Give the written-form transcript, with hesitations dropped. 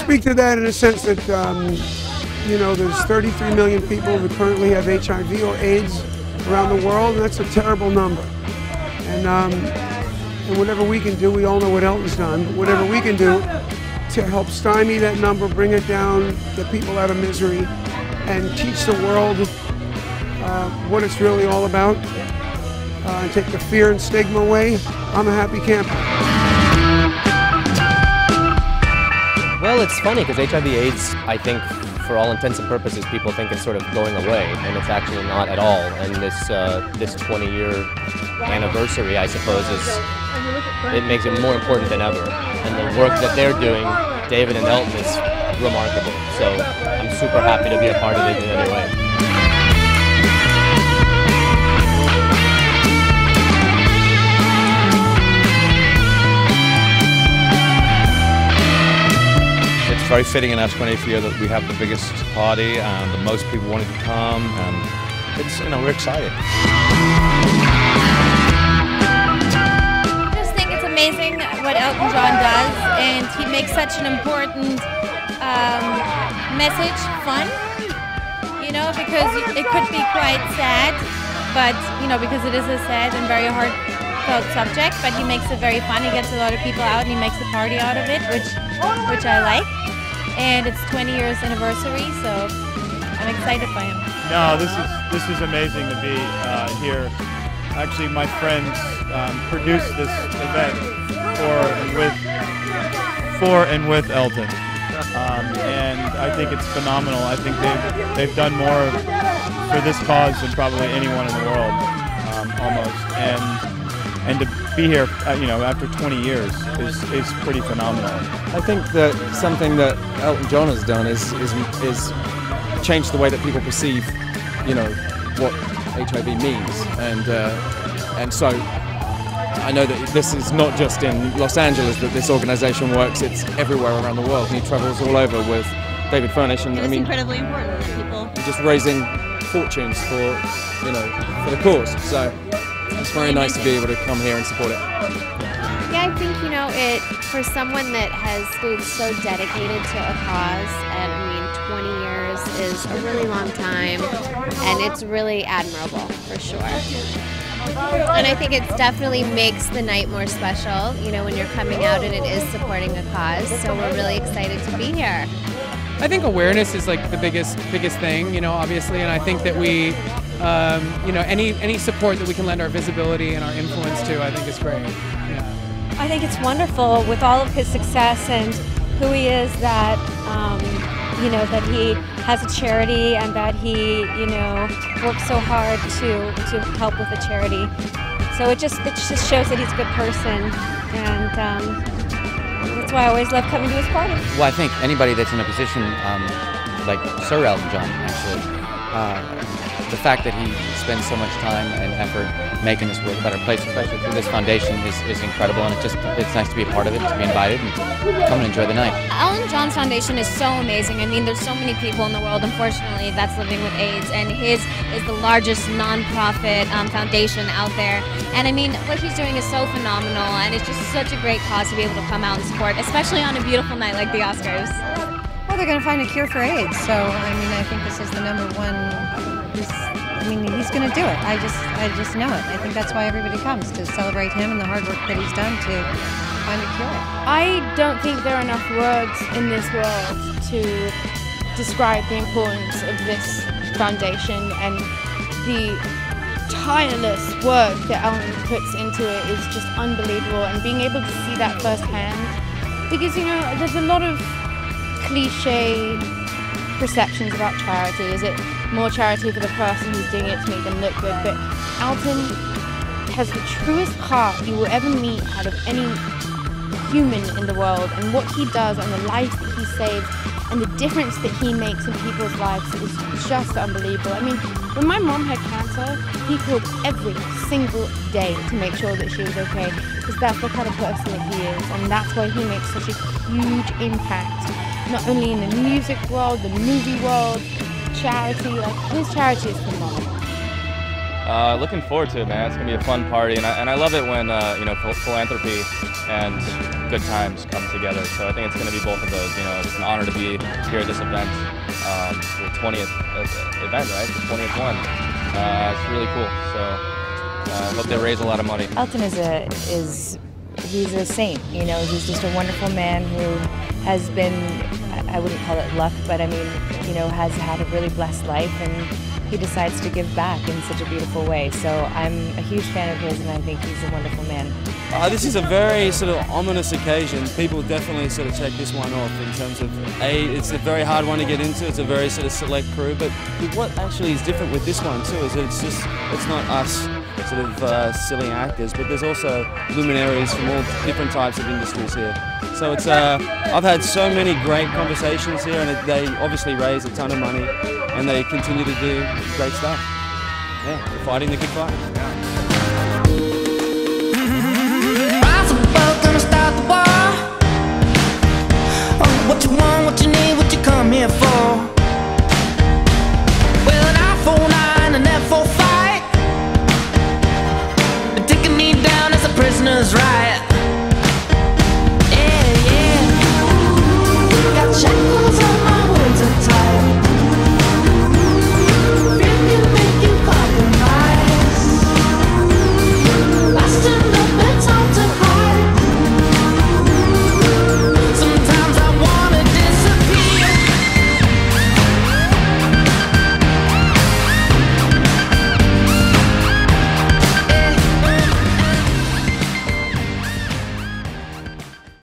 speak to that in a sense that, you know, there's 33 million people that currently have HIV or AIDS around the world, and that's a terrible number. And whatever we can do, we all know what Elton's done, but whatever we can do to help stymie that number, bring it down, get people out of misery, and teach the world what it's really all about, and take the fear and stigma away, I'm a happy camper. Well, it's funny because HIV/AIDS, I think, for all intents and purposes, people think it's sort of going away, and it's actually not at all. And this 20-year anniversary, I suppose, it makes it more important than ever. And the work that they're doing, David and Elton, is remarkable. So I'm super happy to be a part of it in any way. It's very fitting in our 20th year that we have the biggest party and the most people wanting to come, and it's, you know, we're excited. I just think it's amazing what Elton John does, and he makes such an important message fun, you know, because it could be quite sad, but, you know, because it is a sad and very heartfelt subject, but he makes it very fun. He gets a lot of people out and he makes a party out of it, which I like. And it's 20 years anniversary, so I'm excited for him. No, this is amazing to be here. Actually, my friends produced this event for and with Elton, and I think it's phenomenal. I think they've done more for this cause than probably anyone in the world, almost. And to be here, you know, after 20 years is pretty phenomenal. I think that something that Elton John has done is changed the way that people perceive, you know, what HIV means, and so I know that this is not just in Los Angeles that this organization works; it's everywhere around the world. And he travels all over with David Furnish, and I mean, incredibly important to people. Just raising fortunes for, you know, for the cause. So it's very nice to be able to come here and support it. Yeah, I think, you know, for someone that has been so dedicated to a cause, and I mean 20 years is a really long time, and it's really admirable for sure. And I think it definitely makes the night more special, you know, when you're coming out and it is supporting a cause, so we're really excited to be here. I think awareness is like the biggest thing, you know, obviously, and I think that we, you know, any support that we can lend our visibility and our influence to, I think is great. Yeah. I think it's wonderful with all of his success and who he is that, you know, that he has a charity and that he, you know, works so hard to help with the charity. So it just shows that he's a good person, and that's why I always love coming to his party. Well, I think anybody that's in a position like Sir Elton John, actually, the fact that he spends so much time and effort making this world a better place, especially through this foundation, is incredible, and it's nice to be a part of it, to be invited, and come and enjoy the night. Elton John's foundation is so amazing. I mean, there's so many people in the world, unfortunately, that's living with AIDS, and his is the largest non-profit foundation out there. And I mean, what he's doing is so phenomenal, and it's just such a great cause to be able to come out and support, especially on a beautiful night like the Oscars. Well, they're going to find a cure for AIDS, so I mean, I think this is the number one. I mean, he's going to do it. I just know it. I think that's why everybody comes, to celebrate him and the hard work that he's done to find a cure. I don't think there are enough words in this world to describe the importance of this foundation and the tireless work that Elton puts into it is just unbelievable, and being able to see that firsthand, because, you know, there's a lot of cliche perceptions about charity. Is it more charity for the person who's doing it to make them look good? But Elton has the truest heart you will ever meet out of any human in the world, and what he does and the lives that he saves and the difference that he makes in people's lives is just unbelievable. I mean, when my mom had cancer, he called every single day to make sure that she was okay, because that's the kind of person that he is, and that's why he makes such a huge impact, not only in the music world, the movie world, charity. Like, his charity is phenomenal. Looking forward to it, man. It's gonna be a fun party, and I love it when you know, philanthropy and good times come together. So I think it's gonna be both of those. You know, it's an honor to be here at this event, the 20th event, right? The 20th one. It's really cool. So I hope they raise a lot of money. Elton he's a saint. You know, he's just a wonderful man who has been, I wouldn't call it luck, but I mean, you know, has had a really blessed life, and he decides to give back in such a beautiful way. So I'm a huge fan of his, and I think he's a wonderful man. This is a very sort of ominous occasion. People definitely sort of check this one off in terms of, it's a very hard one to get into. It's a very sort of select crew, but what actually is different with this one too is that it's not us sort of silly actors, but there's also luminaries from all different types of industries here. So it's, I've had so many great conversations here, and they obviously raise a ton of money, and they continue to do great stuff. Yeah, they're fighting the good fight. Yeah.